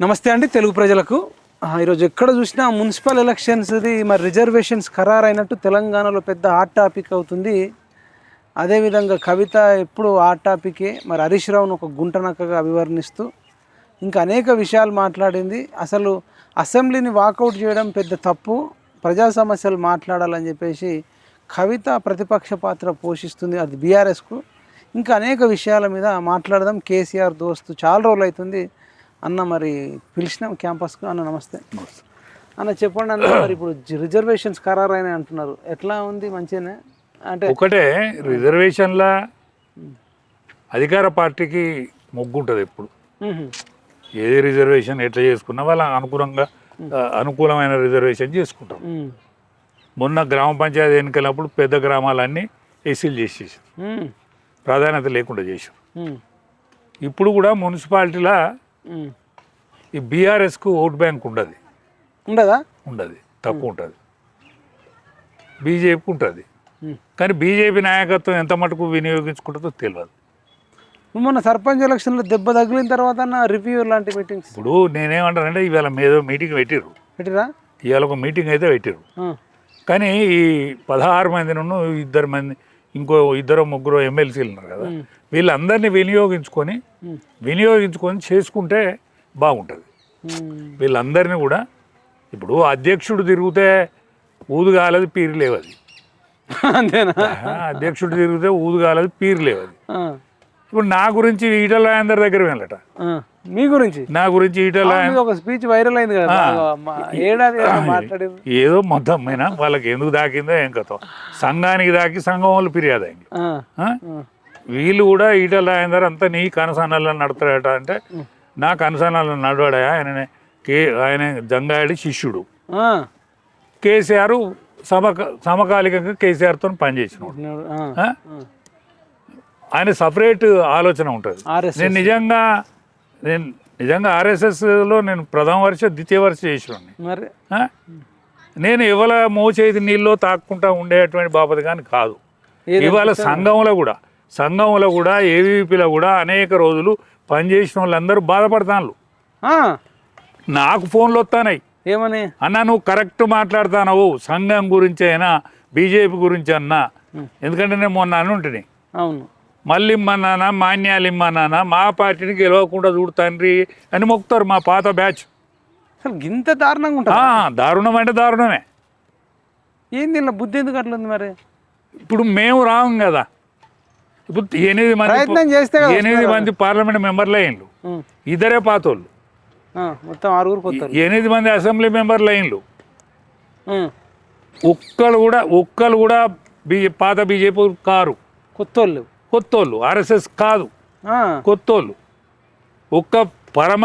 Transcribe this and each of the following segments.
నమస్తే అండి తెలుగు ప్రజలకు. ఈరోజు ఎక్కడ చూసినా మున్సిపల్ ఎలక్షన్స్ది మరి రిజర్వేషన్స్ ఖరారైనట్టు తెలంగాణలో పెద్ద హాట్ టాపిక్ అవుతుంది. అదేవిధంగా కవిత ఎప్పుడు హాట్ టాపికే. మరి హరీష్ రావును ఒక గుంటనక్కగా అభివర్ణిస్తూ ఇంకా అనేక విషయాలు మాట్లాడింది. అసలు అసెంబ్లీని వాకౌట్ చేయడం పెద్ద తప్పు, ప్రజా సమస్యలు మాట్లాడాలని చెప్పేసి కవిత ప్రతిపక్ష పాత్ర పోషిస్తుంది, అది బీఆర్ఎస్కు. ఇంకా అనేక విషయాల మీద మాట్లాడదాం. కేసీఆర్ దోస్తు చాలా రోజులు అవుతుంది అన్న, మరి పిలిచినాం క్యాంపస్కు. అన్న నమస్తే. అన్న చెప్పండి అన్న, మరి ఇప్పుడు రిజర్వేషన్స్ ఖరారైనాయి అంటున్నారు, ఎట్లా ఉంది? మంచిగానే అంటే ఒకటే రిజర్వేషన్ల అధికార పార్టీకి మొగ్గు ఉంటుంది ఎప్పుడు. ఏది రిజర్వేషన్ ఎట్లా చేసుకున్నా వాళ్ళ అనుకూలమైన రిజర్వేషన్ చేసుకుంటాం. మొన్న గ్రామ పంచాయతీ ఎన్నికలప్పుడు పెద్ద గ్రామాలన్నీ ఎస్సీలు చేసేసారు, ప్రాధాన్యత లేకుండా చేశారు. ఇప్పుడు కూడా మున్సిపాలిటీలో ఈ బీఆర్ఎస్కు ఓట్ బ్యాంక్ ఉండదు. ఉండదు, తక్కువ ఉంటుంది. బీజేపీకి ఉంటుంది, కానీ బీజేపీ నాయకత్వం ఎంత మటుకు వినియోగించుకుంటుందో తెలియదు. మొన్న సర్పంచ్ ఎలక్షన్లో దెబ్బ తగిలిన తర్వాత రివ్యూ లాంటి మీటింగ్స్. ఇప్పుడు నేనేమంటానంటే ఇవాళ ఏదో మీటింగ్ పెట్టిర్రా, ఇవాళ ఒక మీటింగ్ అయితే పెట్టిర్రు. కానీ ఈ 16 మంది నుండి 2 మంది, ఇంకో 2-3 ఎమ్మెల్సీలు ఉన్నారు కదా, వీళ్ళందరినీ వినియోగించుకొని చేసుకుంటే బాగుంటుంది. వీళ్ళందరినీ కూడా ఇప్పుడు అధ్యక్షుడు తిరిగితే ఊదుగాలది పీరు లేవది, అంతేనా? అధ్యక్షుడు తిరిగితే ఊదుగాలది పీరు లేవది. ఇప్పుడు నా గురించి ఈటల రాజేందర్ దగ్గర వెళ్ళట, మీ గురించి నా గురించి ఈటల ఒక స్పీచ్ వైరల్ అయింది కదా, ఏదో మొత్తం అయినా వాళ్ళకి ఎందుకు దాకిందో ఏం కథ, సంఘానికి దాకి సంఘం వాళ్ళు ఫిర్యాదు అయింది. వీళ్ళు కూడా ఈటల రాజేందర్ అంతా నీ కనసానాలను నడతాడట అంటే, నా కనసానాలను నడవాడా, ఆయన జంగాడి శిష్యుడు. కేసీఆర్ సమకాలికంగా కేసీఆర్తో పనిచేసినాడు. ఆయన సపరేట్ ఆలోచన ఉంటుంది. నేను నిజంగా ఆర్ఎస్ఎస్లో నేను ప్రథమ వర్ష ద్వితీయ వర్ష చేసినాను. నేను ఇవాళ మోచేతి నీళ్ళలో తాక్కుంటా ఉండేటువంటి బాపతి కానీ కాదు. ఇవాళ సంఘంలో కూడా ఏవీపీలో కూడా అనేక రోజులు పనిచేసిన వాళ్ళందరూ బాధపడతాను. నాకు ఫోన్లు వస్తానాయి, ఏమని అన్నా నువ్వు కరెక్ట్ మాట్లాడుతున్నావు, సంఘం గురించి అయినా బీజేపీ గురించి అన్నా. ఎందుకంటే నేను మొన్న అని ఉంటుంది, అవును మళ్ళీ ఇమ్మన్నానా, మాన్యాలు ఇమ్మన్నానా, మా పార్టీని గెలవకుండా చూడతాండ్రి అని మొక్కుతారు మా పాత బ్యాచ్. అసలు ఇంత దారుణంగా ఉంటుంది? దారుణం అంటే దారుణమే. ఏంది ఇలా బుద్ధి ఎందుకు అట్లుంది మరి? ఇప్పుడు మేము రాము కదా, ఇప్పుడు 8 మంది పార్లమెంట్ మెంబర్లు అయ్యిండ్రు, 2 పాతోళ్ళు, మొత్తం 6 8 మంది అసెంబ్లీ మెంబర్లు అయ్యిండ్రు. ఒక్కళ్ళు కూడా పాత బీజేపీ కారు, కొత్తోళ్ళు ఆర్ఎస్ఎస్ కాదు, కొత్తోళ్ళు. ఒక్క పరమ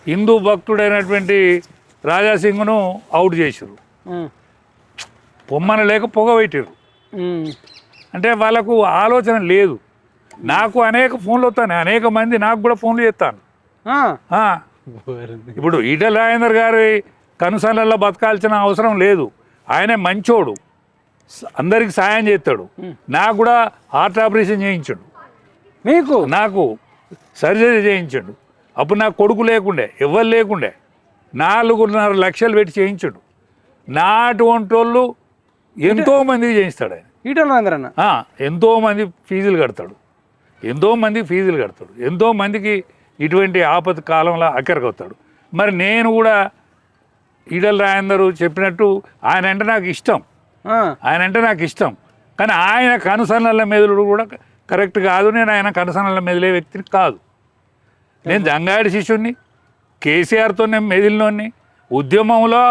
హిందూ భక్తుడైనటువంటి రాజాసింగ్ను అవుట్ చేసారు, పొమ్మన లేక పొగ పెట్టారు. అంటే వాళ్ళకు ఆలోచన లేదు. నాకు అనేక ఫోన్లు వస్తాను, అనేక మంది నాకు కూడా ఫోన్లు చేస్తాను. ఇప్పుడు ఈటల రాజేందర్ గారి కనుసనల్లో బతకాల్సిన అవసరం లేదు. ఆయనే మంచోడు, అందరికి సాయం చేస్తాడు. నాకు కూడా హార్ట్ ఆపరేషన్ చేయించాడు, నాకు సర్జరీ చేయించాడు. అప్పుడు నాకు కొడుకు లేకుండే, ఎవరు లేకుండే, 4.5 లక్షలు పెట్టి చేయించాడు. నా అటువంటి వాళ్ళు ఎంతోమందికి చేయిస్తాడు ఆయన. ఈటల రాజేందర్ అన్న ఎంతోమంది ఫీజులు కడతాడు, ఎంతోమందికి ఇటువంటి ఆపద కాలంలో అక్కరకొస్తాడు. మరి నేను కూడా ఈటల రాజేందర్ చెప్పినట్టు ఆయన అంటే నాకు ఇష్టం, కానీ ఆయన కనుసనల మెదులు కూడా కరెక్ట్ కాదు. నేను ఆయన కనుసనల మెదిలే వ్యక్తిని కాదు. నేను జంగాడి శిష్యుడిని, కేసీఆర్తో నేను మెదిలినోని. ఉద్యమంలో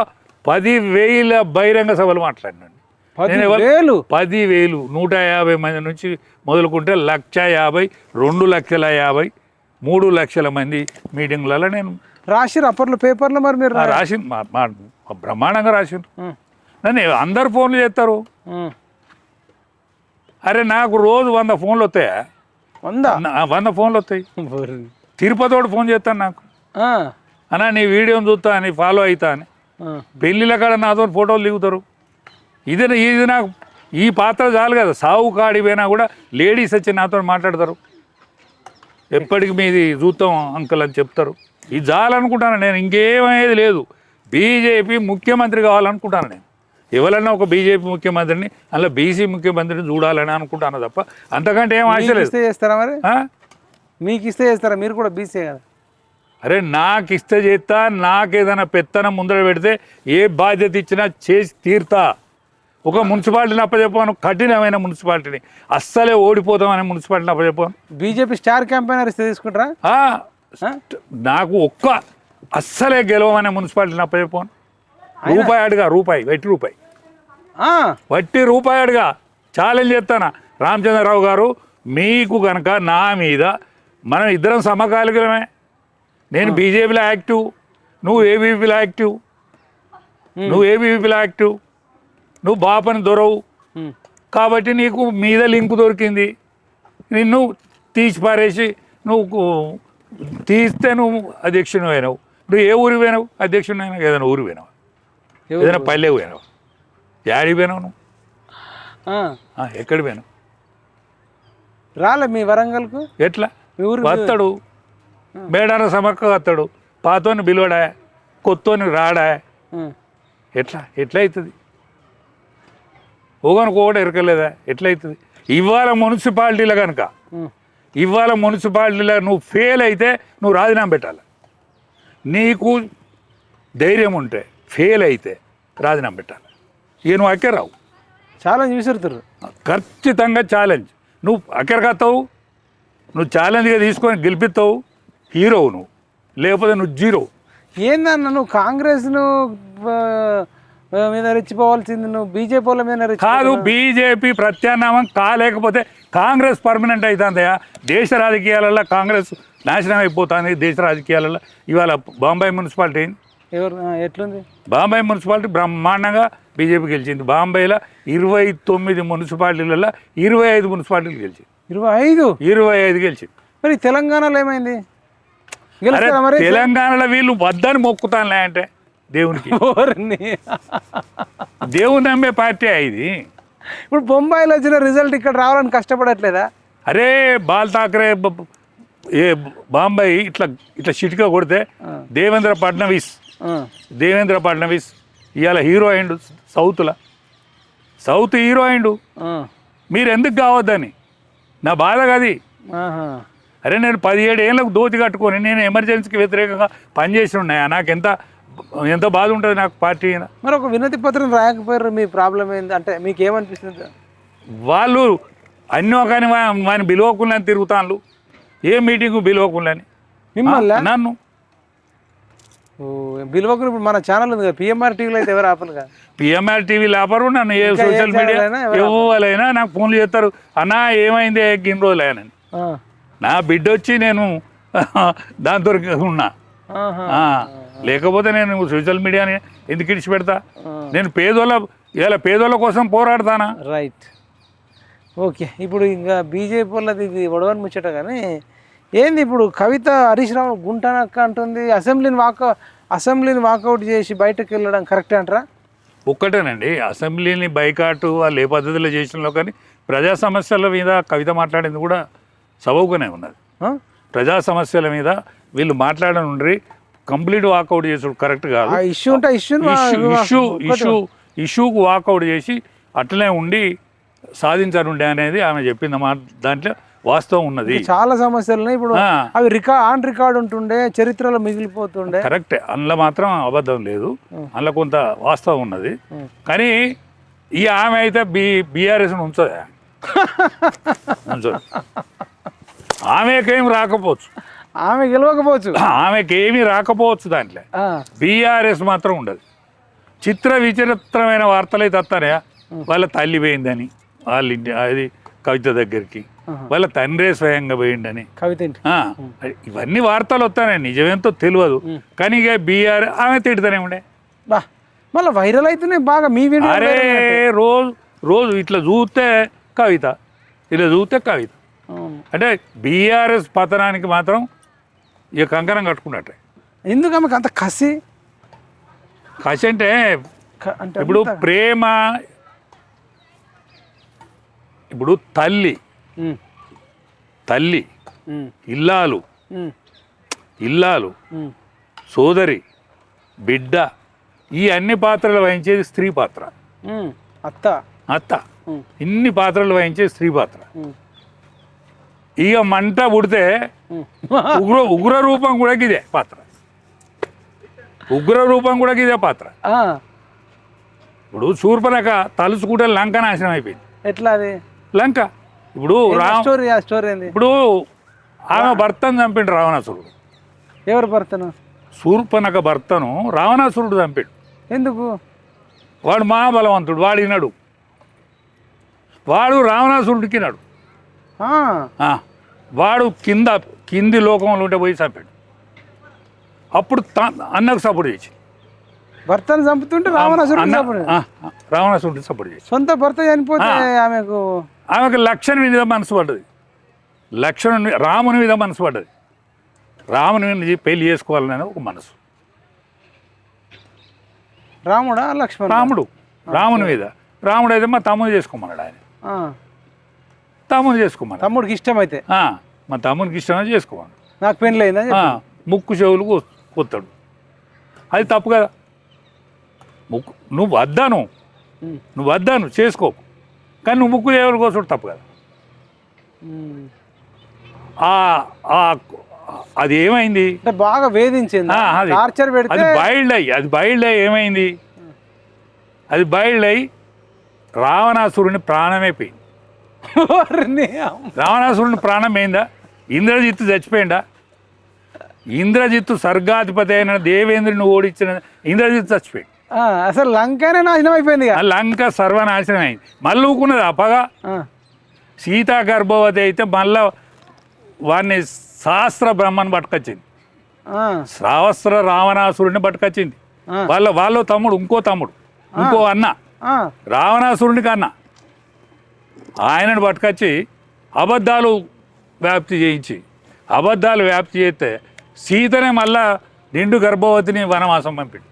10,000 బహిరంగ సభలు మాట్లాడినాను. 10,000 150 మంది నుంచి మొదలుకుంటే 1,50,000, 2,50,000, 3 లక్షల మంది మీటింగ్లలో నేను రాసిరు. అప్పట్లో పేపర్లో మరి మీరు రాసింది బ్రహ్మాండంగా రాసిండ్రు. నన్ను అందరు ఫోన్లు చేస్తారు. అరే నాకు రోజు 100 ఫోన్లు వస్తాయా? 100 ఫోన్లు వస్తాయి. తిరుపతోడు ఫోన్ చేస్తాను నాకు, అన్నా నీ వీడియోని చూస్తా, నీ ఫాలో అవుతా అని. పెళ్ళిళ్ళ కాడ నాతో ఫోటోలు దిగుతారు. ఇది నాకు ఈ పాత్ర చాలు కదా. సావు కాడిపోయినా కూడా లేడీస్ వచ్చి నాతో మాట్లాడతారు, ఎప్పటికి మీది చూస్తాం అంకుల్ అని చెప్తారు. ఇది చాలనుకుంటాను నేను, ఇంకేమనేది లేదు. బీజేపీ ముఖ్యమంత్రి కావాలనుకుంటాను నేను. ఎవరన్నా ఒక బీజేపీ ముఖ్యమంత్రిని అలా బీసీ ముఖ్యమంత్రిని చూడాలని అనుకుంటాను తప్ప అంతకంటే ఏం ఆశ లేదు. చేస్తారా మరి? మీకు ఇస్తే చేస్తారా? మీరు కూడా బీసీ కదా. అరే నాకు ఇస్తే చేస్తా, నాకేదైనా పెత్తనం ముందర పెడితే ఏ బాధ్యత ఇచ్చినా చేసి తీరుతా. ఒక మున్సిపాలిటీని అప్పచెప్పాను, కఠినమైన మున్సిపాలిటీని, అస్సలే ఓడిపోతామనే మున్సిపాలిటీని అప్పచెప్పాను. బీజేపీ స్టార్ క్యాంపెయినర్ ఇస్తే తీసుకుంటారా? నాకు అస్సలే గెలవమనే మున్సిపాలిటీని అప్పచెప్పాను. రూపాయి అడుగా, వట్టి రూపాయి అడుగా ఛాలెంజ్ చేస్తాను. రామచంద్రరావు గారు, మీకు కనుక నా మీద, మనం ఇద్దరం సమకాలికమే. నేను బీజేపీలో యాక్టివ్, నువ్వు ఏబీపీలో యాక్టివ్, నువ్వు బాపని దొరవు. కాబట్టి నీకు మీద లింకు దొరికింది. నిన్ను తీసి పారేసి తీస్తే నువ్వు అధ్యక్షుని పోయినావు. నువ్వు ఏ ఊరికి పోయినావు? అధ్యక్షుని అయినా ఏదైనా ఊరికి పోయినావు, ఏదైనా పల్లె పోయినావు, యాడికి పోయినావు నువ్వు? ఎక్కడ పోయినావు? రాలే మీ వరంగల్కు? ఎట్లా వస్తాడు? మేడాన సమక్క వస్తాడు, పాతోని బిలువడా, కొత్తోని రాడా? ఎట్లా అవుతుంది? ఓగనుకు కూడా ఎరకలేదా? ఎట్లయితుంది? ఇవాళ మున్సిపాలిటీలో కనుక నువ్వు ఫెయిల్ అయితే నువ్వు రాజీనామా పెట్టాలి. నీకు ధైర్యం ఉంటే ఫెయిల్ అయితే రాజీనామా పెట్టాలి. ఇక నువ్వు అక్కరావు. ఛాలెంజ్ విసురుతారు, ఖచ్చితంగా ఛాలెంజ్. నువ్వు అక్కడికత్తావు, నువ్వు ఛాలెంజ్గా తీసుకొని గెలిపిస్తావు, హీరోవు నువ్వు. లేకపోతే నువ్వు జీరో. ఏందన్న నువ్వు కాంగ్రెస్ను మీద రెచ్చిపోవాల్సింది, నువ్వు బీజేపీ వాళ్ళ మీద కాదు. బీజేపీ ప్రత్యామ్నాయం కాలేకపోతే కాంగ్రెస్ పర్మనెంట్ అవుతుందయా. దేశ రాజకీయాలలో కాంగ్రెస్ నాశనం అయిపోతుంది. దేశ రాజకీయాలలో ఇవాళ బాంబాయి మున్సిపాలిటీ ఎవరు ఎట్లుంది? బాంబాయి మున్సిపాలిటీ బ్రహ్మాండంగా బీజేపీ గెలిచింది. బాంబాయిలో 29 మున్సిపాలిటీలలో 25 మున్సిపాలిటీలు గెలిచింది. 25 గెలిచింది. మరి తెలంగాణలో ఏమైంది? తెలంగాణలో వీళ్ళు వద్దని మొక్కుతానులే అంటే దేవునికి. దేవుని నమ్మే పార్టీ ఇది. ఇప్పుడు బొంబాయిలో వచ్చిన రిజల్ట్ ఇక్కడ రావాలని కష్టపడట్లేదా? అరే బాల్ ఠాకరే బాంబాయి ఇట్లా చిటికా కొడితే దేవేంద్ర ఫడ్నవీస్ ఇవాళ హీరో అయిండు. సౌత్ హీరో అయిండు. మీరు ఎందుకు కావద్దని నా బాధ కాదు. అరే నేను 17 ఏళ్ళకు దోతి కట్టుకొని నేను ఎమర్జెన్సీకి వ్యతిరేకంగా పనిచేసి ఉన్నాయా. నాకు ఎంత బాధ ఉంటుంది నాకు పార్టీ. మరి ఒక వినతి పత్రం రాయకపోయారు, మీ ప్రాబ్లం ఏంది అంటే మీకు ఏమనిపిస్తుంది? వాళ్ళు అన్నో కానీ వాని బిలువకుండాని తిరుగుతాను. ఏ మీటింగ్ బిలువకుండాని మిమ్మల్ని నన్ను బిలువకులు. ఇప్పుడు మన ఛానల్ ఉంది కదా పిఎంఆర్ టీవీలో, అయితే ఎవరు ఆపలుగా? PMR TV లేపరు. నన్ను ఏ సోషల్ మీడియా ఎవరైనా నాకు ఫోన్లు చేస్తారు, అన్నా ఏమైంది ఇన్ని రోజులు అయ్యానని. నా బిడ్డ వచ్చి నేను దాంతో ఉన్నా. లేకపోతే నేను సోషల్ మీడియాని ఎందుకు ఇడిచిపెడతా? నేను పేదోళ్ళ కోసం పోరాడతానా? Right, okay. ఇప్పుడు ఇంకా బీజేపీ వాళ్ళది ఇది వడవని ముచ్చట. కానీ ఏంది ఇప్పుడు కవిత హరీష్ రావు గుంటానక్క అంటుంది, అసెంబ్లీని వాకౌట్ చేసి బయటకు వెళ్ళడం కరెక్టే అంటారా? ఒక్కటేనండి, అసెంబ్లీని బైకాటు వాళ్ళు ఏ పద్ధతిలో చేసినలో కానీ ప్రజా సమస్యల మీద కవిత మాట్లాడింది కూడా సబబుగానే ఉన్నది. ప్రజా సమస్యల మీద వీళ్ళు మాట్లాడనుండ్రి, కంప్లీట్ వాకౌట్ చేసుడు కరెక్ట్ కాదు. ఇష్యూకు వాకౌట్ చేసి అట్లనే ఉండి సాధించారుండే అనేది ఆమె చెప్పింది. దాంట్లో వాస్తవం ఉన్నది. చాలా సమస్యలు ఇప్పుడు అవి ఆన్ రికార్డ్ ఉంటుండే, చరిత్రలో మిగిలిపోతుండే. కరెక్టే, అందులో మాత్రం అబద్ధం లేదు, అందులో కొంత వాస్తవం ఉన్నది. కానీ ఈ ఆమె అయితే బీఆర్ఎస్ ఉంచదా? ఆమెకేమి రాకపోవచ్చు, ఆమె గెలవకపోవచ్చు, ఆమెకేమీ రాకపోవచ్చు. దాంట్లో బీఆర్ఎస్ మాత్రం ఉండదు. విచిత్రమైన వార్తలు అయితే వస్తారా? వాళ్ళ తల్లి పోయిందని, వాళ్ళ ఇంటి అది కవిత దగ్గరికి, వాళ్ళ తండ్రే స్వయంగా పోయిండని కవిత. ఇవన్నీ వార్తలు వస్తానే, నిజమేంతో తెలియదు. కానీ ఇక ఆమె తిడుతూనే ఉండే, మళ్ళీ వైరల్ అవుతున్నాయి బాగా మీ వీడియో. అరే రోజు ఇట్లా చూస్తే కవిత, అంటే బీఆర్ఎస్ పతనానికి మాత్రం ఇక కంకణం కట్టుకున్నట్టే. ఎందుకు ఆమెకు అంత కసి అంటే ఇప్పుడు ప్రేమ, ఇప్పుడు తల్లి ఇల్లాలు ఇల్లాలు, సోదరి, బిడ్డ, ఈ అన్ని పాత్రలు వహించేది స్త్రీ పాత్ర. అత్త ఇన్ని పాత్రలు వహించేది స్త్రీ పాత్ర. ఇక మంట పుడితే ఉగ్ర రూపం కూడా ఇదే పాత్ర. ఉగ్ర రూపం కూడా ఇదే పాత్ర. ఇప్పుడు శూర్పణఖ తలుచుకుంటే లంక నాశనం అయిపోయింది. ఎట్లా అది లంక? ఇప్పుడు ఇప్పుడు ఆమె భర్తను చంపిండు రావణాసురుడు. ఎవరు భర్తను? శూర్పణఖ భర్తను రావణాసురుడు చంపాడు. ఎందుకు? వాడు మహాబలవంతుడు, వాడు వినడు. వాడు రావణాసురుడికి వినడు. వాడు కింది లోకంలో ఉంటే పోయి చంపాడు. అప్పుడు అన్నకు సపోర్ట్ చేసి భర్తను చంపుతుంటే రావణాసురుడికి సపోర్ట్ చేసి సొంత భర్త చనిపోతే ఆమెకు లక్ష్మణ్ మీద మనసు పడ్డది. రాముని మీద మనసు పడ్డది. రాముని మీద పెళ్లి చేసుకోవాలని ఒక మనసు. రాముడా లక్ష్మణ్? రాముని మీద. రాముడు అయితే మా తమ్ముడు చేసుకోమన్నాడు. ఆయన తమ్ముడు చేసుకోమన్నాడు. తమ్ముడికి ఇష్టమైతే మా తమ్ముడికి ఇష్టమైతే చేసుకోమన్నాడు. నాకు పెళ్ళి అయిందా? ముక్కు చెవులు కొత్తాడు. అది తప్పు కదా. నువ్వు వద్దాను చేసుకోకు, కానీ నువ్వు ముక్కు చెవులు కోసడు తప్పు కదా. అది ఏమైంది? బాగా వేధించింది, టార్చర్ పెడితే అది బయల్డ్ అయ్యి ఏమైంది? అది బయల్డ్ అయ్యి రావణాసురుని ప్రాణమైపోయింది. రావణాసురుని ప్రాణం అయిందా? ఇంద్రజిత్తు చచ్చిపోయిందా? ఇంద్రజిత్తు స్వర్గాధిపతి అయిన దేవేంద్రుని ఓడించిన ఇంద్రజిత్తు చచ్చిపోయింది. అసలు లంకనే నాశనం అయిపోయింది. లంక సర్వనాశనం అయింది. మళ్ళీ ఊకున్నది అప్పగా. సీతా గర్భవతి అయితే మళ్ళా వాడిని శాస్త్ర బ్రహ్మను పట్టుకొచ్చింది. శ్రావస్త్ర రావణాసురుడిని పట్టుకొచ్చింది. వాళ్ళ తమ్ముడు, ఇంకో అన్న, రావణాసురునికి అన్న, ఆయనను పట్టుకొచ్చి అబద్ధాలు వ్యాప్తి చేస్తే సీతనే మళ్ళా నిండు గర్భవతిని వనవాసం పంపిండు.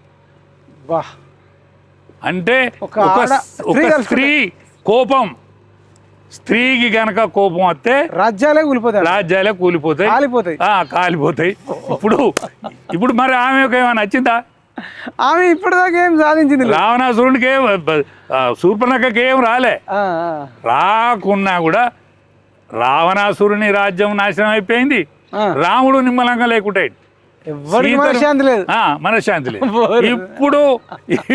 అంటే ఒక స్త్రీ కోపం, స్త్రీకి గనక కోపం వస్తే రాజ్యాలే కూలిపోతాయి, కాలిపోతాయి. ఇప్పుడు మరి ఆమెకు ఏమైనా నచ్చిందా? ఆమె ఇప్పటిదాకా ఏం సాధించింది? రావణాసురుడికి శూర్పణఖకి ఏం రాకున్నా కూడా రావణాసురుని రాజ్యం నాశనం అయిపోయింది. రాముడు నిమ్మలంగా లేకుంటాడు. మనశ్శాంతి లేదు.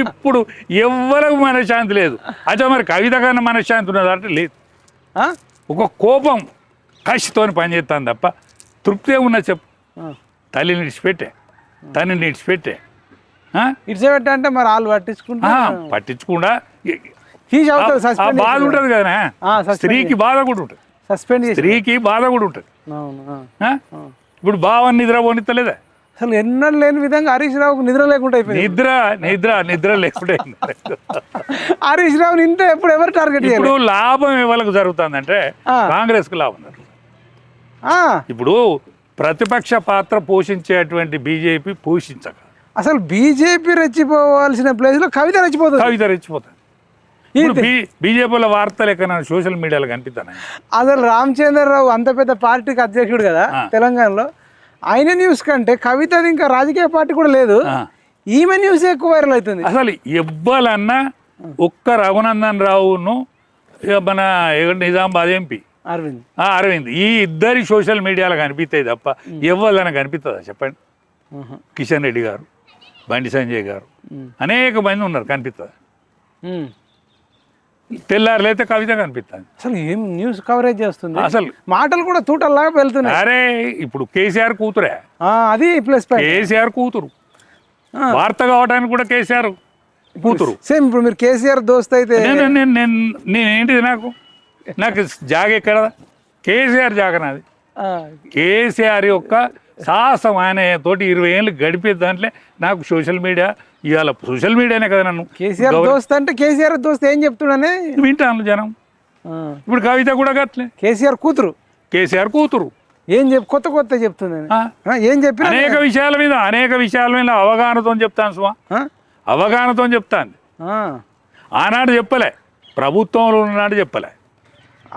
ఇప్పుడు ఎవ్వరికి మనశ్శాంతి లేదు. అచ్చా మరి కవిత కన్నా మనశ్శాంతి ఉన్నది అంటే లేదు. ఒక కోపం కసితోని పనిచేస్తాను తప్ప తృప్తి ఏమున్నా చెప్పు. తల్లిని విడిచిపెట్టే, తండ్రిని విడిచిపెట్టే, అంటే మరి వాళ్ళు పట్టించుకుండా బాధ ఉంటుంది కదా. స్త్రీకి బాధ కూడా ఉంటుంది. ఇప్పుడు బావని నిద్ర పోనిస్తలేదా? అసలు ఎన్నడూ లేని విధంగా హరీష్ రావుకు నిద్ర లేకుండా అయిపోయింది. నిద్ర లేకుండా హరీష్ రావు ఇంత ఎప్పుడు ఎవరు టార్గెట్ ఇప్పుడు లాభం ఎవరికి జరుగుతుందంటే కాంగ్రెస్ కు లాభం జరుగుతుంది. ఇప్పుడు ప్రతిపక్ష పాత్ర పోషించేటువంటి బీజేపీ పోషించక అసలు బీజేపీ రెచ్చిపోవాల్సిన ప్లేస్ లో కవిత రెచ్చిపోతుంది. బీజేపీలో వార్తలు ఎక్కడ సోషల్ మీడియాలో కనిపిస్తాయి. అసలు రామచంద్రరావు అంత పెద్ద పార్టీకి అధ్యక్షుడు కదా తెలంగాణలో, ఆయన న్యూస్ కంటే కవితది ఇంకా రాజకీయ పార్టీ కూడా లేదు, ఈమె న్యూస్ ఎక్కువ వైరల్ అవుతుంది. అసలు ఎవ్వాలన్నా ఒక్క రఘునందన్ రావును మన నిజామాబాద్ ఎంపీ అరవింద్ ఈ ఇద్దరి సోషల్ మీడియాలో కనిపిస్తాయి తప్ప ఎవ్వరైనా కనిపిస్తుందా చెప్పండి? కిషన్ రెడ్డి గారు, బండి సంజయ్ గారు, అనేక మంది ఉన్నారు, కనిపిస్తుంది. తెల్లారులైతే కవిత కనిపిస్తుంది. అసలు ఏం న్యూస్ కవరేజ్ చేస్తుంది, అసలు మాటలు కూడా తూటల్లాగా వెళ్తున్నాయి. అరే ఇప్పుడు కేసీఆర్ కూతురే, అది ప్లస్ కేసీఆర్ కూతురు, వార్త కావడానికి కూడా కేసీఆర్ కూతురు. సేమ్ ఇప్పుడు మీరు కేసీఆర్ దోస్త్ అయితే నేనేంటిది, నాకు జాగ ఎక్కడ? కేసీఆర్ జాగ నాది. కేసీఆర్ యొక్క సాహసం, ఆయన తోటి 20 ఏళ్ళు గడిపే దాంట్లో నాకు సోషల్ మీడియా, ఇవాళ సోషల్ మీడియానే కదా నన్ను. కేసీఆర్ దోస్త్ అంటే కేసీఆర్ దోస్త్ ఏం చెప్తున్నానే వింటాను జనం. ఇప్పుడు కవిత కూడా గట్లే, కేసీఆర్ కూతురు ఏం కొత్త చెప్తుంది. ఏం చెప్పి అనేక విషయాల మీద అవగాహనతో చెప్తాను సుమా, అవగాహనతో చెప్తాను. ఆనాడు చెప్పలే, ప్రభుత్వంలో ఉన్నాడు చెప్పలే,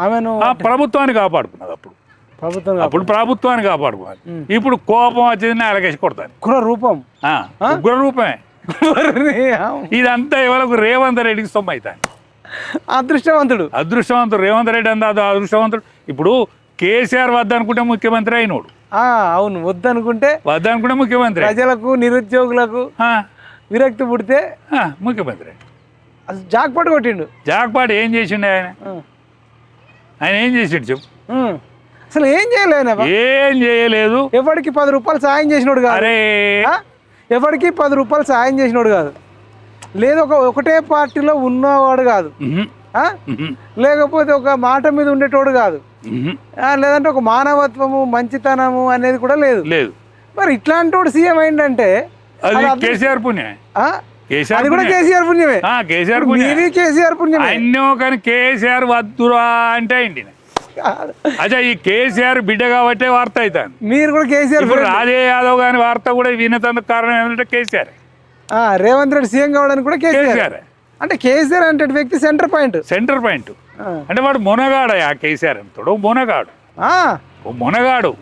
ఆమెను ప్రభుత్వాన్ని కాపాడుకున్నది. అప్పుడు ప్రభుత్వం అప్పుడు ప్రభుత్వాన్ని కాపాడుకోవాలి. ఇప్పుడు కోపం వచ్చింది అలకేసి కొడతాను. ఉగ్ర రూపం, ఉగ్ర రూపమే. ఇదంతా ఎవరికి రేవంత్ రెడ్డికి సొమ్ము అవుతాను. అదృష్టవంతుడు రేవంత్ రెడ్డి అంతా అదృష్టవంతుడు. ఇప్పుడు కేసీఆర్ వద్దనుకుంటే ముఖ్యమంత్రి అయినోడు. అవును, వద్దనుకుంటే ముఖ్యమంత్రి. ప్రజలకు నిరుద్యోగులకు విరక్తి పుడితే ముఖ్యమంత్రి. జాక్పాట్ కొట్టిండు. జాక్పాట్ ఏం చేసిండు ఆయన ఏం చేసిండు చెప్పు. అసలు ఏం చేయలేదు. ఎవరికి 10 రూపాయలు సాయం చేసినోడు కాదు. ఎవరికి 10 రూపాయలు సాయం చేసినోడు కాదు. లేదు ఒకటే పార్టీలో ఉన్నవాడు కాదు, లేకపోతే ఒక మాట మీద ఉండేటోడు కాదు, లేదంటే ఒక మానవత్వము మంచితనము అనేది కూడా లేదు. మరి ఇట్లాంటి వాడు సీఎం అయిందంటే కేసీఆర్ పుణ్యమే. అది కూడా కేసీఆర్ పుణ్యమే. కేసీఆర్ పుణ్యమే. కానీ కేసీఆర్ వద్దురా అంటే అయింది. అచ్చా, ఈ కేసీఆర్ బిడ్డ కాబట్టే వార్త అవుతాను. మీరు కూడా కేసీఆర్. రాజే యాదవ్ గారి వార్త కూడా వినతందుకు కారణం ఏంటంటే కేసీఆర్. రేవంత్ రెడ్డి సీఎం కావడానికి కూడా కేసీఆర్. అంటే కేసీఆర్ అంటే వ్యక్తి సెంటర్ పాయింట్ అంటే వాడు మొనగాడు. కేసీఆర్ అంటాడు మొనగాడు.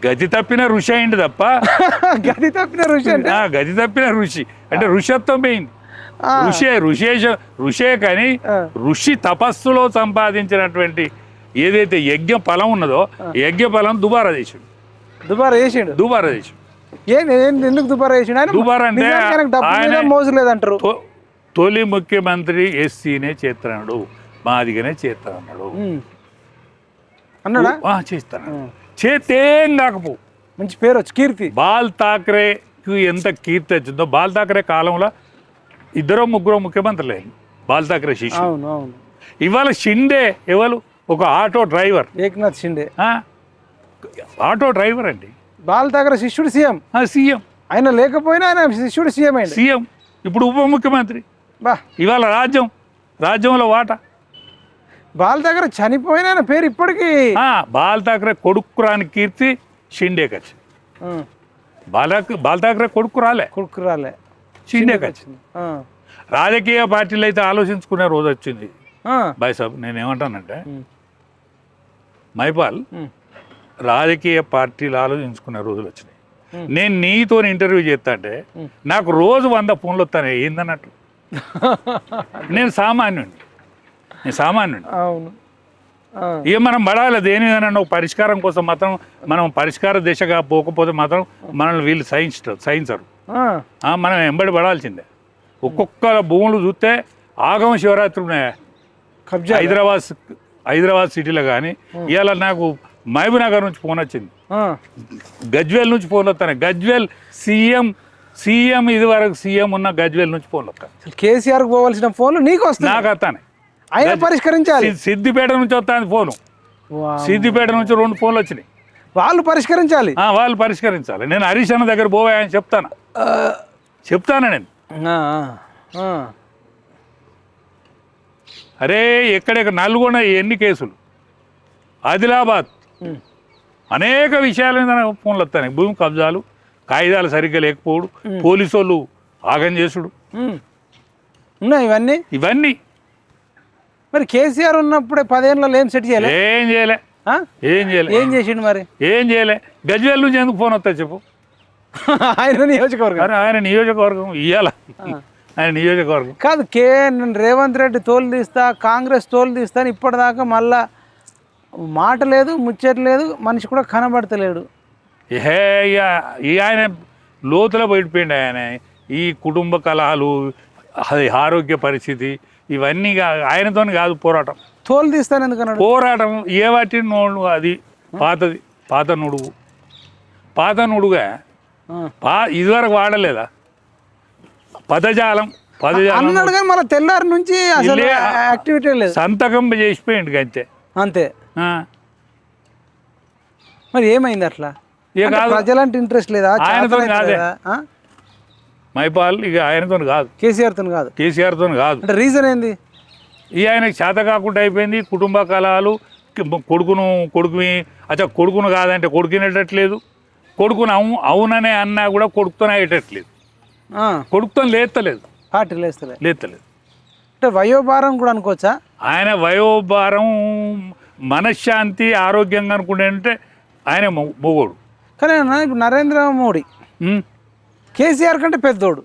గది తప్పిన ఋషి అయింది తప్ప గది తప్పిన ఋషి అంటే ఋషత్వం పోయింది. ఋషే కానీ ఋషి తపస్సులో సంపాదించినటువంటి ఏదైతే యజ్ఞ ఫలం ఉన్నదో యజ్ఞ ఫలం దుబారా చేసాడు. ఎందుకు దుబారా చేసాడు? దుబారా అంటే మోజు లేదంటారు. తొలి ముఖ్యమంత్రి ఎస్సీనే చేస్తున్నాడు, మాదిగానే చేస్తాడు అన్నాడా? చేస్తాను. చేతేం కాకపో మంచి పేరు వచ్చి కీర్తి. బాల్ ఠాక్రేకి ఎంత కీర్తి వచ్చిందో. బాల్ ఠాక్రే కాలంలో 2-3 ముఖ్యమంత్రులే బాల్ ఠాక్రే శిష్యుడు. ఇవాళ షిండే ఎవరు? ఒక auto driver, Eknath Shinde. Auto driver అండి. బాల్ ఠాక్రే శిష్యుడు సీఎం. ఆయన లేకపోయినా ఆయన శిష్యుడు సీఎం. ఇప్పుడు ఉప ముఖ్యమంత్రి. ఇవాళ రాజ్యంలో వాటా. బాల్ ఠాక్రే చనిపోయిన ఆయన పేరు ఇప్పటికీ. బాల్ ఠాక్రే కొడుకు రాని కీర్తి షిండేకి వచ్చింది. బాల్ ఠాక్రే కొడుకు రాలే షిండేకి వచ్చింది. రాజకీయ పార్టీలు అయితే ఆలోచించుకునే రోజు వచ్చింది. బాయ్ సాబ్, నేనేమంటానంటే మైపాల్, రాజకీయ పార్టీలు ఆలోచించుకునే రోజులు వచ్చినాయి. నేను నీతో ఇంటర్వ్యూ చేస్తా అంటే నాకు రోజు 100 ఫోన్లు వస్తాను. ఏందన్నట్టు నేను సామాన్యుడిని. అవును. ఇక మనం పడాలి దేనిదైనా ఒక పరిష్కారం కోసం మాత్రం. మనం పరిష్కార దిశగా పోకపోతే మాత్రం మనల్ని వీళ్ళు సహించరు. మనం ఎంబడి పడాల్సిందే. ఒక్కొక్క భూములు చూస్తే ఆగమ శివరాత్రి ఉన్నాయా హైదరాబాద్ సిటీలో. కానీ ఇవాళ నాకు మహబూబ్ నగర్ నుంచి ఫోన్ వచ్చింది, గజ్వేల్ నుంచి ఫోన్ వస్తాయి. గజ్వేల్ సీఎం ఇది వరకు సీఎం ఉన్న గజ్వేల్ నుంచి ఫోన్లు వస్తాయి. కేసీఆర్ పోవాల్సిన ఫోన్లు నీకు వస్తాయి, నాకు వస్తాను. ఆయన పరిష్కరించాలి. సిద్దిపేట నుంచి వస్తాను ఫోను. సిద్దిపేట నుంచి 2 ఫోన్లు వచ్చినాయి. వాళ్ళు పరిష్కరించాలి. నేను హరీష్ అన్న దగ్గర పోవాయని చెప్తాను నేను. అరే ఎక్కడెక్కడ నల్గొండ ఎన్ని కేసులు, ఆదిలాబాద్ అనేక విషయాలు ఫోన్లు వస్తాయి. భూమి కబ్జాలు, కాగితాలు సరిగ్గా లేకపోవడు, పోలీసు వాళ్ళు ఆగం చేసుడు, ఇవన్నీ. మరి కేసీఆర్ ఉన్నప్పుడే 10 ఏళ్ళలో ఏం సెట్ చేయలే? ఏం చేసిండు మరి? ఏం చేయలే. గజ్వేల్ నుంచి ఎందుకు ఫోన్ వస్తా చెప్పు? ఆయన నియోజకవర్గం ఇయ్యాల. ఆయన నియోజకవర్గం కాదు. రేవంత్ రెడ్డి తోలు తీస్తా, కాంగ్రెస్ తోలు తీస్తా అని ఇప్పటిదాకా మళ్ళా మాట లేదు, ముచ్చట లేదు, మనిషి కూడా కనబడతలేడు. ఆయన లోతులో బయటపోయింది. ఆయన ఈ కుటుంబ కలహాలు, ఆరోగ్య పరిస్థితి, ఇవన్నీ ఆయనతో కాదు పోరాటం. తోలు తీస్తాను ఎందుకన్నాడు? పోరాటం ఏ వాటి నోడు అది పాత నుడుగా ఇదివరకు వాడలేదా పదజాలం అన్నాడు కానీ మళ్ళీ తెల్లారి నుంచి అసలు యాక్టివిటీ లేదు. సంతకం చేసిపోయింది అంతే. మరి ఏమైంది అట్లా? ప్రజలంటే ఇంట్రెస్ట్ లేదా? ఆయనతో కాదే మైపాల్. ఇక ఆయనతో కాదు, కేసీఆర్తో కాదు. అంటే రీజన్ ఏంది? ఆయనకి చేత కాకుండా అయిపోయింది. కుటుంబ కలహాలు, కొడుకును కాదంటే కొడుకునేటట్లేదు, కొడుకును అవుననే అన్నా కూడా కొడుకుతోనే అయ్యేటట్లేదు, కొడుకుతో లేస్తలేదు, పార్టీ లేస్తలేదు. అంటే వయోభారం కూడా అనుకోవచ్చా? ఆయన వయోభారం మనశ్శాంతి ఆరోగ్యంగా అనుకుంటే అంటే ఆయన మొగోడు. కానీ అన్న ఇప్పుడు నరేంద్ర మోడీ కేసీఆర్ కంటే పెద్దోడు.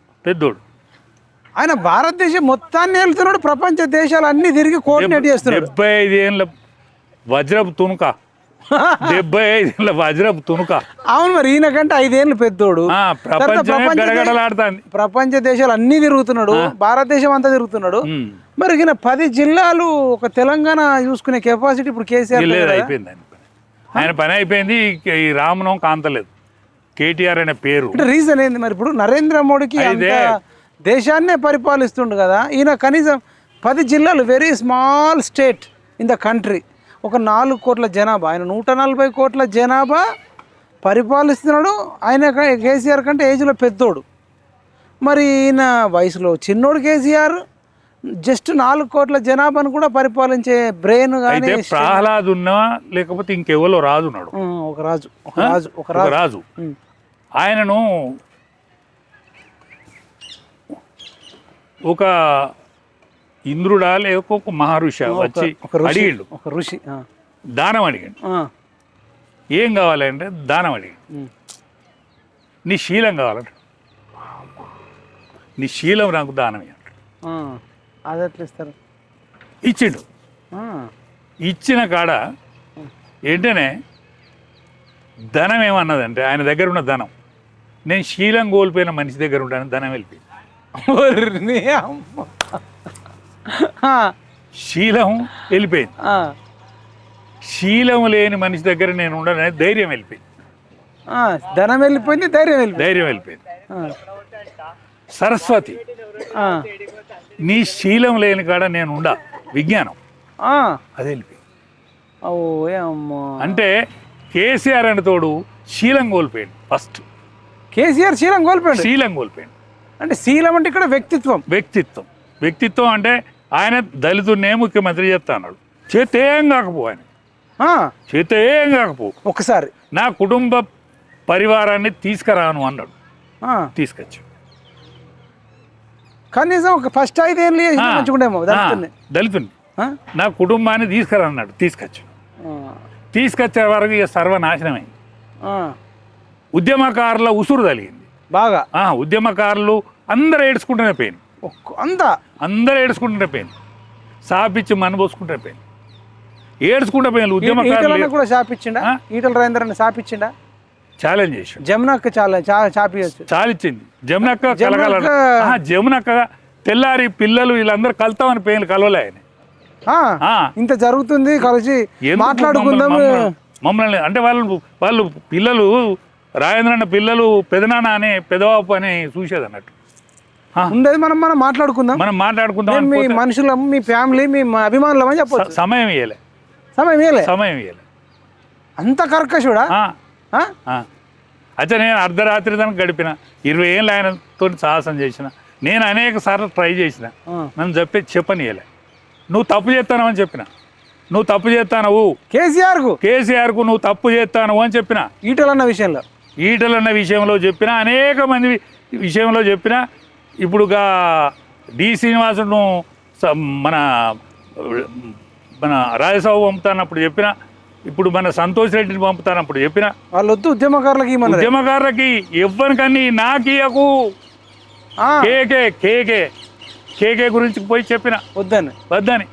ఆయన భారతదేశం మొత్తాన్ని వెళ్తున్నాడు, ప్రపంచ దేశాలు అన్ని తిరిగి కోఆర్డినేట్ చేస్తున్నాడు. 75 ఏళ్ళ వజ్రపు తునుక 75 ఏళ్ళ వజ్రపు తునుక. అవును, మరి ఈయన కంటే 5 ఏళ్ళు పెద్దోడు. ప్రపంచ దేశాలు అన్ని తిరుగుతున్నాడు, భారతదేశం అంతా తిరుగుతున్నాడు. మరి ఈయన 10 జిల్లాలు ఒక తెలంగాణ చూసుకునే కెపాసిటీ ఇప్పుడు కేసీఆర్ అయిపోయింది. ఆయన పని అయిపోయింది. ఈ రామనం కాంతలేదు. కేటీఆర్ అనే పేరు రీజన్ ఏంది మరి? ఇప్పుడు నరేంద్ర మోడీకి దేశాన్నే పరిపాలిస్తుండు కదా, ఈయన కనీసం 10 జిల్లాలు, very small state in the country, ఒక 4 కోట్ల జనాభా, ఆయన 140 కోట్ల జనాభా పరిపాలిస్తున్నాడు. ఆయన కేసీఆర్ కంటే ఏజ్లో పెద్దోడు. మరి ఈయన వయసులో చిన్నోడు కేసీఆర్, జస్ట్ 4 కోట్ల జనాభాను కూడా పరిపాలించే బ్రెయిన్. కానీ ప్రహ్లాద్ ఉన్నా లేకపోతే ఇంకెవరో రాజు ఉన్నాడు, ఒక రాజు. ఆయనను ఒక ఇంద్రుడా లేక ఒక మహర్షి వచ్చి అడిగిండు, ఒక ఋషి దానం అడిగిండు. ఏం కావాలంటే దానం అడిగిండు. నీ శీలం కావాలంట, నీ శీలం నాకు దానం అది ఎట్లా ఇస్తారు? ఇచ్చిండు. ఇచ్చిన కాడ ఏంటనే ధనం ఏమన్నదంటే, ఆయన దగ్గర ఉన్న ధనం, నేను శీలం కోల్పోయిన మనిషి దగ్గర ఉంటాను, ధనం వెళ్ళిపోయింది. శీలం వెళ్ళిపోయింది. శీలం లేని మనిషి దగ్గర నేను ఉండనని ధైర్యం వెళ్ళిపోయింది. ధనం వెళ్ళిపోయింది, ధైర్యం వెళ్ళిపోయింది. సరస్వతి, నీ శీలం లేని కాడ నేను ఉండా, విజ్ఞానం అది వెళ్ళిపోయింది. అంటే కేసీఆర్ అని తోడు శీలం కోల్పోయాడు. ఫస్ట్ కేసీఆర్ శీలం కోల్పోయాడు. అంటే శీలం అంటే ఇక్కడ వ్యక్తిత్వం అంటే ఆయన దళితున్నే ముఖ్యమంత్రి చేస్తా అన్నాడు. చేతేం కాకపో, ఆయన చేతేం కాకపో, ఒకసారి నా కుటుంబ పరివారాన్ని తీసుకురాను అన్నాడు. తీసుకొచ్చి కనీసం ఒక ఫస్ట్ 5 ఏళ్ళు మంచిగుండేమో దళితుని నా కుటుంబాన్ని తీసుకురా అన్నాడు. తీసుకొచ్చే వరకు ఇక సర్వనాశనమైంది. ఉద్యమకారుల ఉసురు తగిలింది బాగా. ఉద్యమకారులు అందరూ ఏడ్చుకుంటూనే పోయింది. అందరూ ఏడ్చుకుంటూనే పోయింది. సాపిచ్చి మనబోసుకుంటే పోయింది. ఏడ్చుకుంటూ పోయింది ఉద్యమకారులు కూడా. సాపిచ్చిండా ఈటల రాజేందర్? సాపిచ్చిండా? ఛాలెంజ్ చేసి జమునక్క చాలిచ్చింది. జమునక్క తెల్లారి పిల్లలు వీళ్ళందరూ కలుతామని పేర్లు కలవలే ఆయన. ఇంత జరుగుతుంది కలిసి మాట్లాడుకుందాం మమ్మల్ని అంటే వాళ్ళు పిల్లలు రాజేంద్రన్న పిల్లలు పెదనాన్న అని పెదవాపు అని చూసేది అన్నట్టు ఉండేది. మనం మాట్లాడుకుందాం, మీ మనుషులం, మీ ఫ్యామిలీ, మీ అభిమానులం అని చెప్పచ్చు. సమయం ఇవ్వలే. అంత కర్కశుడా? అయితే నేను అర్ధరాత్రి దానికి గడిపిన 20 ఏళ్ళు ఆయనతో సాహసం చేసిన. నేను అనేక సార్లు ట్రై చేసిన, నన్ను చెప్పనియలే. నువ్వు తప్పు చేస్తాను అని చెప్పిన. నువ్వు తప్పు చేస్తానవు కేసీఆర్కు నువ్వు తప్పు చేస్తాను అని చెప్పిన. ఈటలన్న విషయంలో చెప్పిన, అనేక మంది విషయంలో చెప్పిన. ఇప్పుడు డి శ్రీనివాసును మన రాజ్యసభ పంపుతానప్పుడు చెప్పిన. ఇప్పుడు మన సంతోష్ రెడ్డిని పంపుతానప్పుడు చెప్పిన. వాళ్ళు వద్దు ఉద్యమకారులకి ఎవ్వరికన్నీ నాకీయకు. కేకే గురించి పోయి చెప్పిన వద్దని.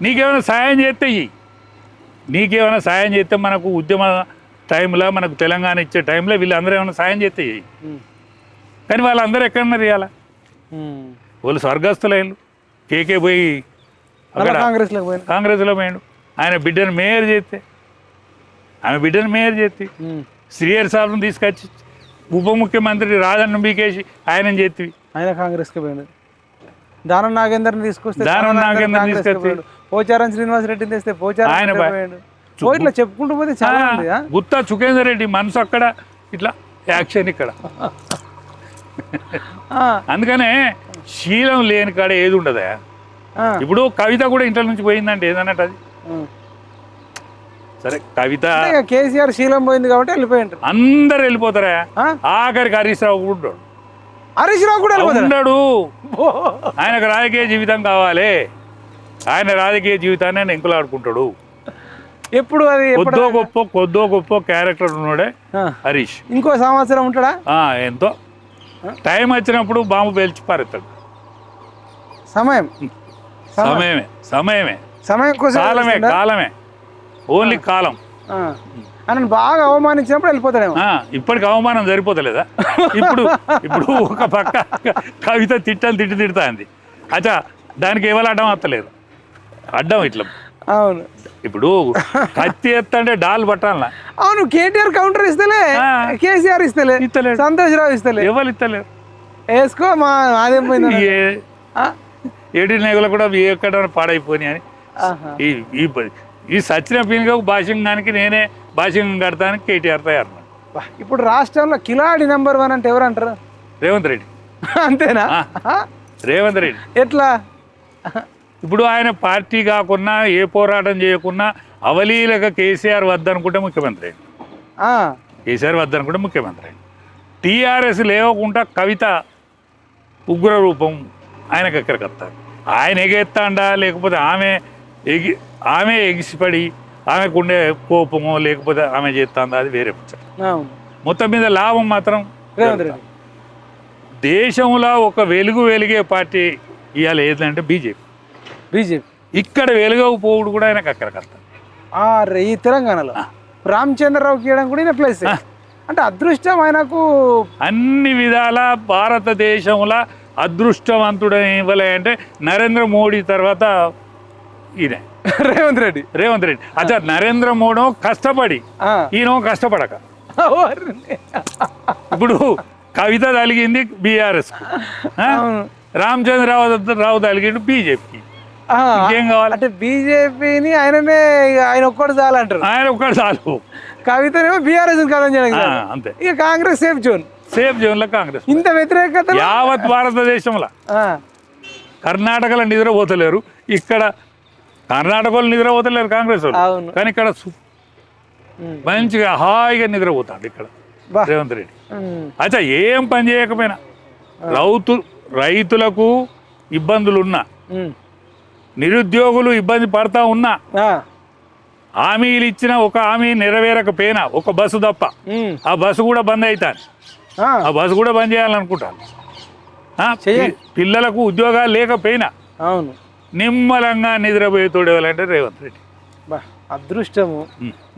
నీకేమైనా సాయం చేస్తే మనకు ఉద్యమ టైంలో, మనకు తెలంగాణ ఇచ్చే టైంలో వీళ్ళందరూ ఏమైనా సాయం చేస్తే కానీ వాళ్ళందరూ ఎక్కడన్నా తీయాలా? వాళ్ళు స్వర్గస్థులైళ్ళు. కేకే పోయి అక్కడ కాంగ్రెస్లో పోయాడు. ఆయన బిడ్డను మేయర్ చేస్తే, శ్రీహరి సాబ్ను తీసుకొచ్చి ఉప ముఖ్యమంత్రి రాజన్న బీకేసి ఆయన చేతివి. ఆయన కాంగ్రెస్కి పోయాడు. దానం నాగేందర్ని తీసుకొస్తే పోచారం శ్రీనివాసరెడ్డిని తెస్తే ఆయన ఇట్లా చెప్పుకుంటూ పోతే చాలా గుత్తా చుకేందర్ రెడ్డి మనసు అక్కడ, ఇట్లా యాక్షన్ ఇక్కడ. అందుకనే శీలం లేని కాడ ఏది ఉండదా? ఇప్పుడు కవిత కూడా ఇంట్లో నుంచి పోయిందంటే ఏదన్నట్టు అది. సరే కవిత, కేసీఆర్ శీలం పోయింది కాబట్టి వెళ్ళిపోయింటారు. అందరు వెళ్ళిపోతారా? ఆఖరికి హరీష్ రావు కూడా ఉన్నాడు. ఆయనకు రాజకీయ జీవితం కావాలి. ఆయన రాజకీయ జీవితాన్ని ఆయన ఎంకులాడుకుంటాడు. ఎప్పుడు అది కొద్దో గొప్ప క్యారెక్టర్ ఉన్నాడే హరీష్. ఇంకో సంవత్సరం ఉంటాడా? ఎంతో టైం వచ్చినప్పుడు బాంబు పేల్చి పారేస్తాడు. సమయం కోసం కాలమే ఓన్లీ కాలం. ఆయన బాగా అవమానించినప్పుడు వెళ్ళిపోతాడేమో. ఇప్పటికి అవమానం సరిపోతలేదా? ఇప్పుడు ఒక పక్క కవిత తిడతా అంది. అచ్చా దానికి ఎవరు అడ్డం వస్తలేరు. అడ్డం ఇట్లా. అవును, ఇప్పుడు కత్తి ఎత్తంటే డాల్ పట్టాలనా? అవును, కేటీఆర్ కౌంటర్ ఇస్తలే, కేసీఆర్ ఇస్తలే, సంతోష్ రావు ఇస్తలే, ఎవరు ఇస్తలేరు. వేసుకో మా అదేం పోయింది. ఏడి నెగలు కూడా ఎక్కడ పాడైపోయినాయి అని ఈ సచిన పీనుగా భాష్యంగానికి నేనే భాష్యం కడతానికి కేటీఆర్ తయారు. ఇప్పుడు రాష్ట్రంలో కిలాడి నెంబర్ 1 అంటే ఎవరు అంటారు? రేవంత్ రెడ్డి. అంతేనా? రేవంత్ రెడ్డి ఎట్లా? ఇప్పుడు ఆయన పార్టీ కాకున్నా ఏ పోరాటం చేయకున్నా అవలీలగా కేసీఆర్ వద్దనుకుంటే ముఖ్యమంత్రి. కేసీఆర్ వద్దనుకుంటే ముఖ్యమంత్రి. టీఆర్ఎస్ లేవకుండా కవిత ఉగ్ర రూపం ఆయనకు ఎక్కడికి వస్తారు. ఆయన ఎగెత్తాండా లేకపోతే ఆమె ఎగిసిపడి ఆమెకుండే కోపమో లేకపోతే ఆమె చేస్తుందా అది వేరే ముచ్చట. మొత్తం మీద లాభం మాత్రం దేశంలో ఒక వెలిగే పార్టీ ఇవాళ ఏదంటే బీజేపీ. ఇక్కడ వెలుగకపోవుడు కూడా ఆయనకు అక్కడికి వస్తారు. ఈ తెలంగాణలో రామచంద్రరావుకి ఇవ్వడం కూడా ప్లేస్ అంటే అదృష్టం ఆయనకు అన్ని విధాల భారతదేశంలో అదృష్టవంతుడని ఇవ్వలే అంటే నరేంద్ర మోడీ తర్వాత ఈయన రేవంత్ రెడ్డి. అచ్చా నరేంద్ర మోడీ కష్టపడి ఈయన కష్టపడక. ఇప్పుడు కవిత తలిగింది బీఆర్ఎస్, రామచంద్రరావు తలిగిండు బీజేపీకి. ఏం కావాలి అంటే బీజేపీని ఆయన ఒక్కడు చాలు అంటారు. ఆయన ఒక్కడు చాలు. కవితనేమో బీఆర్ఎస్ కాదని చేయడం అంతే. ఇక కాంగ్రెస్ సేఫ్ జోన్ లో కాంగ్రెస్ ఇంత వ్యతిరేకత యావత్ భారతదేశంలో. కర్ణాటకలో నిద్రపోతలేరు, ఇక్కడ కర్ణాటకలో నిద్రపోతలేరు కాంగ్రెస్ వాళ్ళు, కానీ ఇక్కడ మంచిగా హాయిగా నిద్రపోతాడు ఇక్కడ రేవంత్ రెడ్డి. అచ్చా ఏం పని చేయకపోయినా రైతులకు ఇబ్బందులున్నా, నిరుద్యోగులు ఇబ్బంది పడతా ఉన్నా, హామీలు ఇచ్చిన ఒక హామీ నెరవేరకపోయినా ఒక బస్సు తప్ప ఆ బస్సు కూడా బంద్ అవుతాను. ఆ బస్సు కూడా బంద్ చేయాలనుకుంటాను. పిల్లలకు ఉద్యోగాలు లేకపోయినా అవును నిమ్మలంగా నిద్రపోయేతోడు ఎవరంటే రేవంత్ రెడ్డి. అదృష్టము.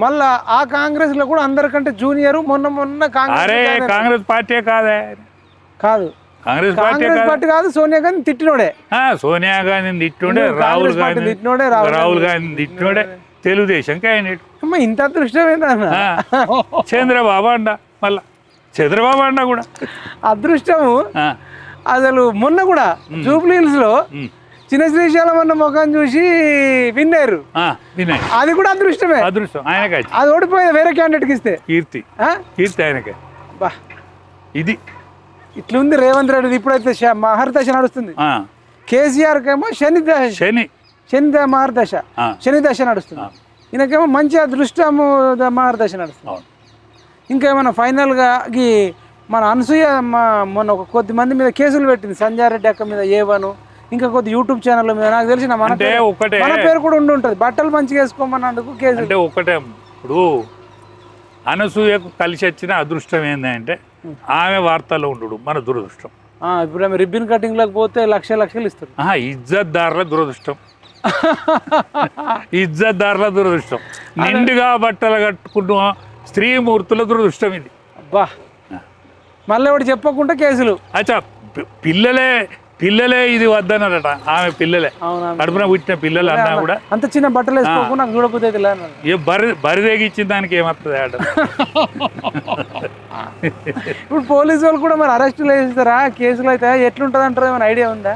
మళ్ళా ఆ కాంగ్రెస్ లో కూడా అందరికంటే జూనియర్ మొన్న కాంగ్రెస్ పార్టీ కాదు కాంగ్రెస్ పార్టీ కాదు. సోనియా గాంధీ తిట్టినోడే, సోనియా గాంధీని తిట్టినోడే, రాహుల్ గాంధీ తిట్టినోడే, తెలుగుదేశంకి ఆయన. ఇంత అదృష్టం ఏంటన్నా? చంద్రబాబు కూడా అదృష్టము. అసలు మొన్న కూడా జూబ్లీ హిల్స్ లో చిన్న శ్రీశైలం అన్న ముఖం చూసి విన్నారు. అది కూడా అదృష్టమే. అదృష్టం ఆయనకి. అది ఓడిపోయింది వేరే క్యాండిడేట్కి ఇస్తే కీర్తి ఆయనకే. ఇది ఇట్లుంది రేవంత్ రెడ్డి. ఇప్పుడైతే మహర్దశ నడుస్తుంది. కేసీఆర్ కేమో శని మహర్దశ, శని దశ నడుస్తుంది. ఈయనకేమో మంచి అదృష్టము మహర్దశ నడుస్తుంది. ఇంకేమైనా ఫైనల్గా మన అనసూయ మొన్న ఒక కొద్ది మంది మీద కేసులు పెట్టింది, సంజయ్ రెడ్డి అక్క మీద ఏవను, ఇంకా కొద్ది యూట్యూబ్ ఛానల్ మీద. నాకు తెలిసిన మన పేరు కూడా ఉంటుంది. బట్టలు మంచిగా వేసుకోమన్నందుకు కేసు. అంటే ఒకటే, ఇప్పుడు అనసూయకు కలిసి వచ్చిన అదృష్టం ఏంటంటే ఆమె వార్తల్లో ఉండడు మన దురదృష్టం. ఇప్పుడు ఆమె రిబ్బన్ కటింగ్ లోకి పోతే లక్షలు ఇస్తారు. ఇజ్జత్దారుల దురదృష్టం. నిండుగా బట్టలు కట్టుకుంటున్న స్త్రీమూర్తుల దురదృష్టం ఇది. అబ్బా, మళ్ళీ ఒకటి చెప్పకుండా కేసులు. అచ్చా పిల్లలే ఇది వద్దన్నారట. ఆమె పిల్లలే, కడుపున పుట్టిన పిల్లలు అన్నా కూడా అంత చిన్న బట్టలు వేసుకోకుండా చూడకపోతే బరిదేగిచ్చిన దానికి ఏమవుతుంది ఆడ. ఇప్పుడు పోలీసు వాళ్ళు కూడా మరి అరెస్టులు వేస్తారా కేసులు అయితే? ఎట్లుంటుంది అంటారు, ఏమైనా ఐడియా ఉందా?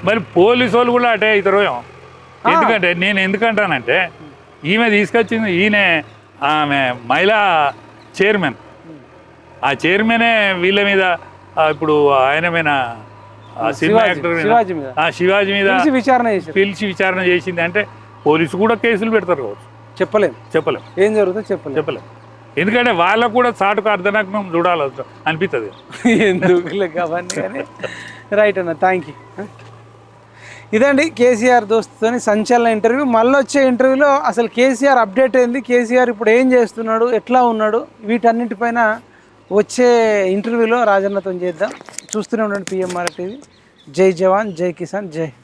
మరి పోలీసు వాళ్ళు కూడా అటే అవుతారు. ఎందుకంటే నేను ఎందుకంటానంటే ఈమె తీసుకొచ్చింది ఈయన, ఆమె మహిళా చైర్మన్. ఆ చైర్మనే వీళ్ళ మీద ఇప్పుడు ఆయన మీద సినిమా యాక్టర్ శివాజీ మీద పిలిచి విచారణ చేసింది అంటే పోలీసు కూడా కేసులు పెడతారు కావచ్చు. చెప్పలేం ఏం జరుగుతుందో చెప్పలేం. ఎందుకంటే వాళ్ళకు కూడా చాటుకు అర్ధనగ్నం చూడాలి అనిపిస్తుంది. ఎందుకు అవన్నీ కానీ. రైట్ అన్న, థ్యాంక్ యూ. ఇదండి కేసీఆర్ దోస్తుతోని సంచలన ఇంటర్వ్యూ. మళ్ళీ వచ్చే ఇంటర్వ్యూలో అసలు కేసీఆర్ అప్డేట్ ఏంది, కేసీఆర్ ఇప్పుడు ఏం చేస్తున్నాడు, ఎట్లా ఉన్నాడు, వీటన్నిటిపైన వచ్చే ఇంటర్వ్యూలో రాజన్నతో చేద్దాం. చూస్తూనే ఉండండి PMR టీవీ. జై జవాన్, జై కిసాన్, జై